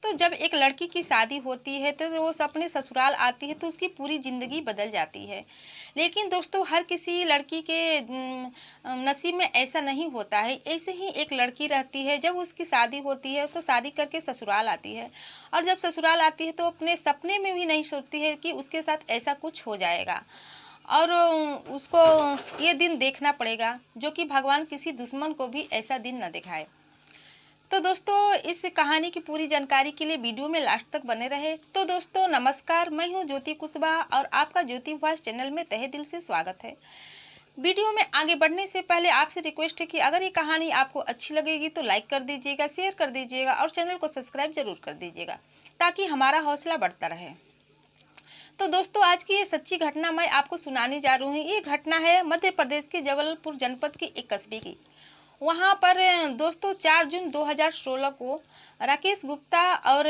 तो जब एक लड़की की शादी होती है तो वो अपने ससुराल आती है तो उसकी पूरी ज़िंदगी बदल जाती है। लेकिन दोस्तों हर किसी लड़की के नसीब में ऐसा नहीं होता है। ऐसे ही एक लड़की रहती है, जब उसकी शादी होती है तो शादी करके ससुराल आती है और जब ससुराल आती है तो अपने सपने में भी नहीं सोचती है कि उसके साथ ऐसा कुछ हो जाएगा और उसको ये दिन देखना पड़ेगा, जो कि भगवान किसी दुश्मन को भी ऐसा दिन न दिखाए। तो दोस्तों इस कहानी की पूरी जानकारी के लिए वीडियो में लास्ट तक बने रहे। तो दोस्तों नमस्कार, मैं हूं ज्योति कुशवाहा और आपका ज्योति वॉइस चैनल में तहे दिल से स्वागत है। वीडियो में आगे बढ़ने से पहले आपसे रिक्वेस्ट है कि अगर ये कहानी आपको अच्छी लगेगी तो लाइक कर दीजिएगा, शेयर कर दीजिएगा और चैनल को सब्सक्राइब जरूर कर दीजिएगा ताकि हमारा हौसला बढ़ता रहे। तो दोस्तों आज की ये सच्ची घटना मैं आपको सुनाने जा रही हूँ। ये घटना है मध्य प्रदेश के जबलपुर जनपद की एक कस्बे की। वहाँ पर दोस्तों 4 जून 2016 को राकेश गुप्ता और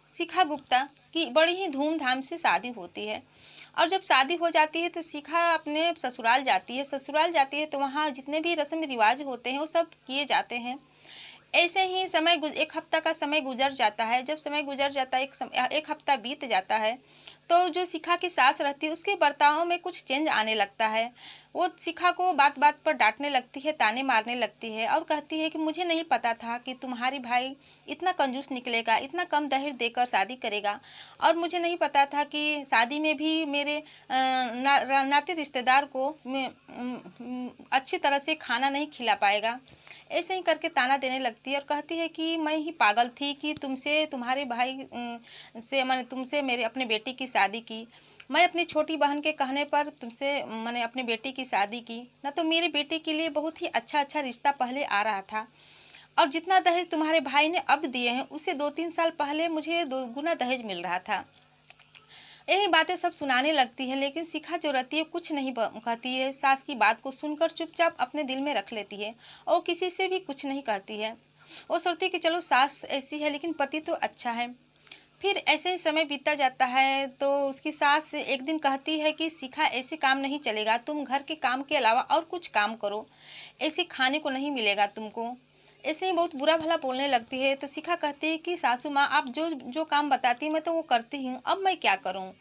शिखा गुप्ता की बड़ी ही धूमधाम से शादी होती है। और जब शादी हो जाती है तो शिखा अपने ससुराल जाती है। ससुराल जाती है तो वहाँ जितने भी रस्म रिवाज होते हैं वो सब किए जाते हैं। ऐसे ही एक हफ्ता का समय गुजर जाता है। जब समय गुजर जाता है, एक हफ्ता बीत जाता है, तो जो शिखा की सास रहती है उसके बर्ताव में कुछ चेंज आने लगता है। वो शिखा को बात बात पर डांटने लगती है, ताने मारने लगती है और कहती है कि मुझे नहीं पता था कि तुम्हारी भाई इतना कंजूस निकलेगा, इतना कम दहेज देकर शादी करेगा और मुझे नहीं पता था कि शादी में भी मेरे नाते रिश्तेदार को अच्छी तरह से खाना नहीं खिला पाएगा। ऐसे ही करके ताना देने लगती है और कहती है कि मैं ही पागल थी कि तुमसे तुम्हारे भाई से मैंने तुमसे मेरे अपने बेटी की शादी की। मैं अपनी छोटी बहन के कहने पर तुमसे मैंने अपनी बेटी की शादी की। ना तो मेरे बेटे के लिए बहुत ही अच्छा रिश्ता पहले आ रहा था और जितना दहेज तुम्हारे भाई ने अब दिए हैं उससे 2-3 साल पहले मुझे 2 गुना दहेज मिल रहा था। यही बातें सब सुनाने लगती है, लेकिन शिखा जो रहती है कुछ नहीं कहती है। सास की बात को सुनकर चुपचाप अपने दिल में रख लेती है और किसी से भी कुछ नहीं कहती है। वो सोचती है कि चलो सास ऐसी है लेकिन पति तो अच्छा है। फिर ऐसे ही समय बीतता जाता है तो उसकी सास एक दिन कहती है कि शिखा ऐसे काम नहीं चलेगा, तुम घर के काम के अलावा और कुछ काम करो, ऐसे खाने को नहीं मिलेगा तुमको। ऐसे ही बहुत बुरा भला बोलने लगती है। तो शिखा कहती है कि सासू माँ आप जो जो काम बताती है मैं तो वो करती हूँ, अब मैं क्या करूँ।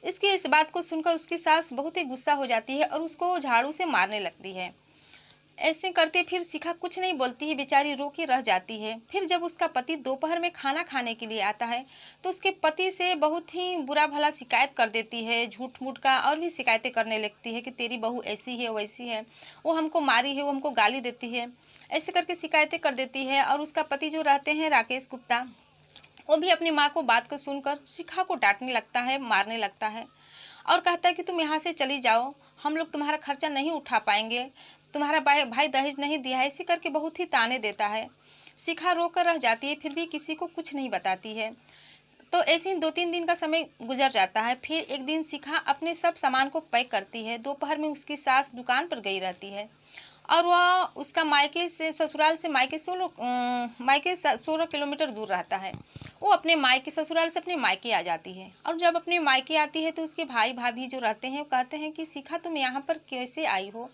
इसकी इस बात को सुनकर उसकी सास बहुत ही गुस्सा हो जाती है और उसको झाड़ू से मारने लगती है। ऐसे करते फिर शिखा कुछ नहीं बोलती है, बेचारी रो के रह जाती है। फिर जब उसका पति दोपहर में खाना खाने के लिए आता है तो उसके पति से बहुत ही बुरा भला शिकायत कर देती है, झूठ मूठ का और भी शिकायतें करने लगती है कि तेरी बहू ऐसी है वैसी है, वो हमको मारी है, वो हमको गाली देती है। ऐसे करके शिकायतें कर देती है। और उसका पति जो रहते हैं राकेश गुप्ता, वो भी अपनी माँ को बात को सुनकर शिखा को डांटने लगता है, मारने लगता है और कहता है कि तुम यहाँ से चली जाओ, हम लोग तुम्हारा खर्चा नहीं उठा पाएंगे, तुम्हारा भाई दहेज नहीं दिया है। इसी करके बहुत ही ताने देता है। शिखा रोकर रह जाती है, फिर भी किसी को कुछ नहीं बताती है। तो ऐसे ही 2-3 दिन का समय गुजर जाता है। फिर एक दिन शिखा अपने सब सामान को पैक करती है। दोपहर में उसकी सास दुकान पर गई रहती है और वह उसका मायके से ससुराल से मायके 16 किलोमीटर दूर रहता है। वो अपने मायके ससुराल से अपने मायके आ जाती है और जब अपने मायके आती है तो उसके भाई भाभी जो रहते हैं वो कहते हैं कि शिखा तुम यहाँ पर कैसे आई हो।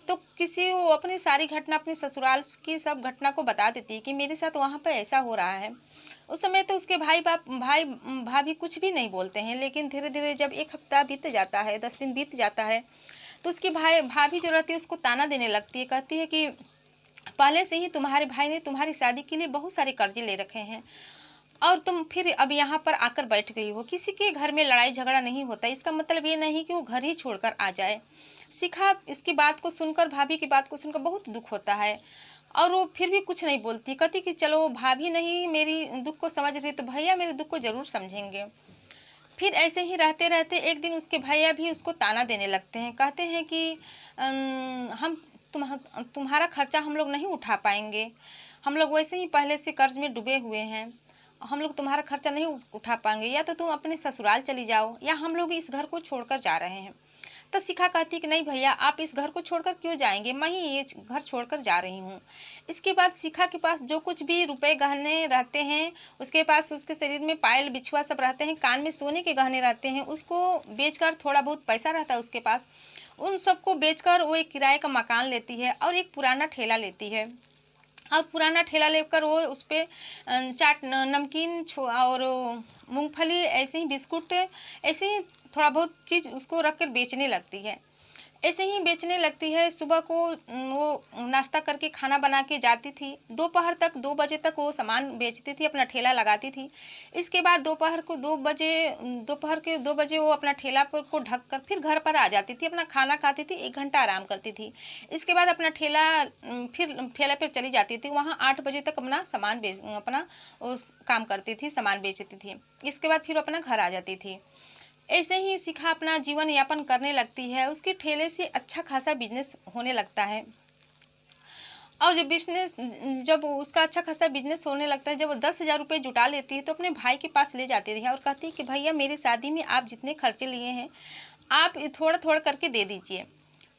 तो किसी वो अपनी सारी घटना अपने ससुराल की सब घटना को बता देती है कि मेरे साथ वहाँ पर ऐसा हो रहा है। उस समय तो उसके भाई भाभी कुछ भी नहीं बोलते हैं, लेकिन धीरे धीरे जब एक हफ्ता बीत जाता है, 10 दिन बीत जाता है, तो उसकी भाभी जो रहती है उसको ताना देने लगती है। कहती है कि पहले से ही तुम्हारे भाई ने तुम्हारी शादी के लिए बहुत सारे कर्जे ले रखे हैं और तुम फिर अब यहाँ पर आकर बैठ गई हो। किसी के घर में लड़ाई झगड़ा नहीं होता, इसका मतलब ये नहीं कि वो घर ही छोड़कर आ जाए। शिखा इसकी बात को सुनकर, भाभी की बात को सुनकर बहुत दुख होता है और वो फिर भी कुछ नहीं बोलती। कहती कि चलो भाभी नहीं मेरी दुख को समझ रही तो भैया मेरे दुख को जरूर समझेंगे। फिर ऐसे ही रहते रहते एक दिन उसके भैया भी उसको ताना देने लगते हैं। कहते हैं कि हम तुम्हारा खर्चा हम लोग नहीं उठा पाएंगे, हम लोग वैसे ही पहले से कर्ज में डूबे हुए हैं, हम लोग तुम्हारा खर्चा नहीं उठा पाएंगे, या तो तुम अपने ससुराल चली जाओ या हम लोग इस घर को छोड़कर जा रहे हैं। तो शिखा कहती कि नहीं भैया आप इस घर को छोड़कर क्यों जाएंगे, मैं ही ये घर छोड़कर जा रही हूँ। इसके बाद शिखा के पास जो कुछ भी रुपए गहने रहते हैं, उसके पास उसके शरीर में पायल बिछुआ सब रहते हैं, कान में सोने के गहने रहते हैं, उसको बेचकर थोड़ा बहुत पैसा रहता है उसके पास, उन सबको बेचकर वो एक किराए का मकान लेती है और एक पुराना ठेला लेती है और पुराना ठेला लेकर वो उस पे चाट नमकीन और मूंगफली ऐसे ही बिस्कुट ऐसे ही थोड़ा बहुत चीज़ उसको रख कर बेचने लगती है। ऐसे ही बेचने लगती है। सुबह को वो नाश्ता करके खाना बना के जाती थी। दोपहर तक 2 बजे तक वो सामान बेचती थी, अपना ठेला लगाती थी। इसके बाद दोपहर के 2 बजे वो अपना ठेला पर को ढक कर फिर घर पर आ जाती थी, अपना खाना खाती थी, 1 घंटा आराम करती थी। इसके बाद अपना फिर ठेला पर चली जाती थी। वहाँ 8 बजे तक अपना उस काम करती थी, सामान बेचती थी। इसके बाद फिर अपना घर आ जाती थी। ऐसे ही शिखा अपना जीवन यापन करने लगती है। उसके ठेले से अच्छा खासा बिजनेस होने लगता है। और जब उसका अच्छा खासा बिजनेस होने लगता है, जब वो 10,000 रुपये जुटा लेती है तो अपने भाई के पास ले जाती है और कहती है कि भैया, मेरी शादी में आप जितने खर्चे लिए हैं आप थोड़ा थोड़ा करके दे दीजिए।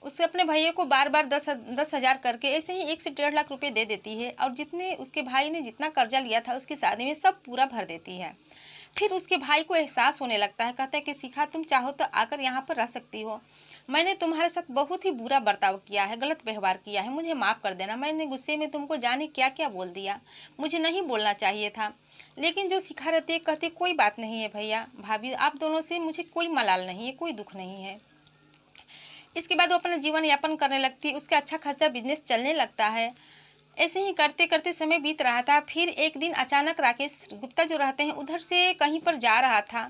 उससे अपने भैया को बार बार 10,000 करके ऐसे ही 1 से 1.5 लाख रुपए दे देती है और जितने उसके भाई ने जितना कर्जा लिया था उसकी शादी में सब पूरा भर देती है। फिर उसके भाई को एहसास होने लगता है। कहता है कि शिखा, तुम चाहो तो आकर यहाँ पर रह सकती हो। मैंने तुम्हारे साथ बहुत ही बुरा बर्ताव किया है, गलत व्यवहार किया है, मुझे माफ़ कर देना। मैंने गुस्से में तुमको जाने क्या क्या बोल दिया, मुझे नहीं बोलना चाहिए था। लेकिन जो शिखा रहती है कहती, कोई बात नहीं है भैया भाभी, आप दोनों से मुझे कोई मलाल नहीं है, कोई दुख नहीं है। इसके बाद वो अपना जीवन यापन करने लगती है। उसका अच्छा खासा बिजनेस चलने लगता है। ऐसे ही करते करते समय बीत रहा था। फिर एक दिन अचानक राकेश गुप्ता जो रहते हैं उधर से कहीं पर जा रहा था,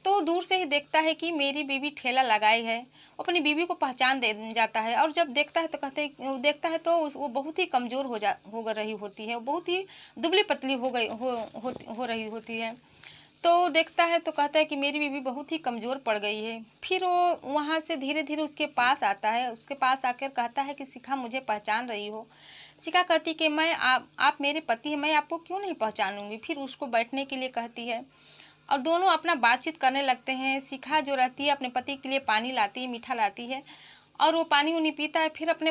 तो दूर से ही देखता है कि मेरी बीवी ठेला लगाई है। वो अपनी बीवी को पहचान दे जाता है और जब देखता है तो देखता है तो वो बहुत ही कमज़ोर हो रही होती है। वो बहुत ही दुबली पतली हो रही होती है। तो देखता है तो कहता है कि मेरी बीवी बहुत ही कमज़ोर पड़ गई है। फिर वो वहाँ से धीरे धीरे उसके पास आता है। उसके पास आकर कहता है कि शिखा, मुझे पहचान रही हो? शिखा कहती कि आप मेरे पति हैं, मैं आपको क्यों नहीं पहचानूंगी। फिर उसको बैठने के लिए कहती है और दोनों अपना बातचीत करने लगते हैं। शिखा जो रहती है अपने पति के लिए पानी लाती है, मीठा लाती है और वो पानी उन्हीं पीता है। फिर अपने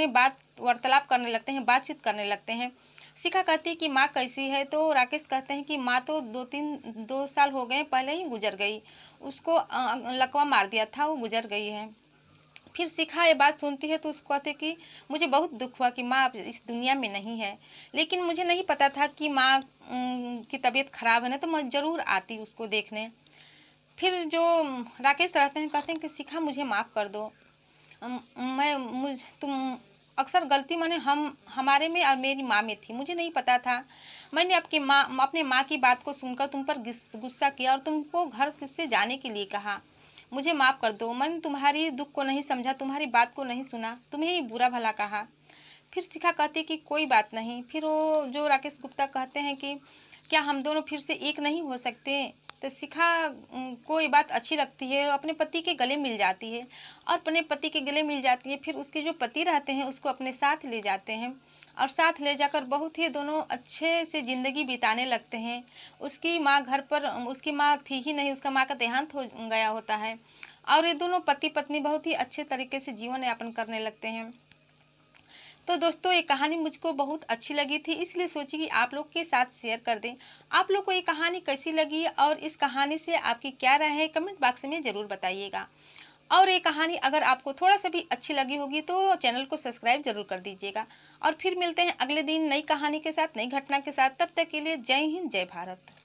बात वार्तालाप करने लगते हैं, बातचीत करने लगते हैं। शिखा कहती है कि माँ कैसी है? तो राकेश कहते हैं कि माँ तो 2 साल हो गए, पहले ही गुजर गई। उसको लकवा मार दिया था, वो गुजर गई है। फिर शिखा ये बात सुनती है तो उसको कहते कि मुझे बहुत दुख हुआ कि माँ अब इस दुनिया में नहीं है, लेकिन मुझे नहीं पता था कि माँ की तबीयत खराब है ना, तो मैं ज़रूर आती उसको देखने। फिर जो राकेश रहते हैं कहते हैं कि शिखा, मुझे माफ़ कर दो। तुम अक्सर गलती मैंने हमारे में और मेरी माँ में थी, मुझे नहीं पता था। मैंने अपने माँ की बात को सुनकर तुम पर गुस्सा किया और तुमको घर से जाने के लिए कहा। मुझे माफ़ कर दो, मैंने तुम्हारी दुख को नहीं समझा, तुम्हारी बात को नहीं सुना, तुम्हें ही बुरा भला कहा। फिर शिखा कहती कि कोई बात नहीं। फिर वो जो राकेश गुप्ता कहते हैं कि क्या हम दोनों फिर से एक नहीं हो सकते? तो शिखा को ये बात अच्छी लगती है, अपने पति के गले मिल जाती है और अपने पति के गले मिल जाती है। फिर उसके जो पति रहते हैं उसको अपने साथ ले जाते हैं और साथ ले जाकर बहुत ही दोनों अच्छे से ज़िंदगी बिताने लगते हैं। उसकी माँ थी ही नहीं, उसका माँ का देहांत हो गया होता है और ये दोनों पति पत्नी बहुत ही अच्छे तरीके से जीवन यापन करने लगते हैं। तो दोस्तों, ये कहानी मुझको बहुत अच्छी लगी थी, इसलिए सोची कि आप लोग के साथ शेयर कर दें। आप लोग को ये कहानी कैसी लगी और इस कहानी से आपकी क्या राय है, कमेंट बॉक्स में ज़रूर बताइएगा। और ये कहानी अगर आपको थोड़ा सा भी अच्छी लगी होगी तो चैनल को सब्सक्राइब जरूर कर दीजिएगा। और फिर मिलते हैं अगले दिन नई कहानी के साथ, नई घटना के साथ। तब तक के लिए जय हिंद, जय भारत।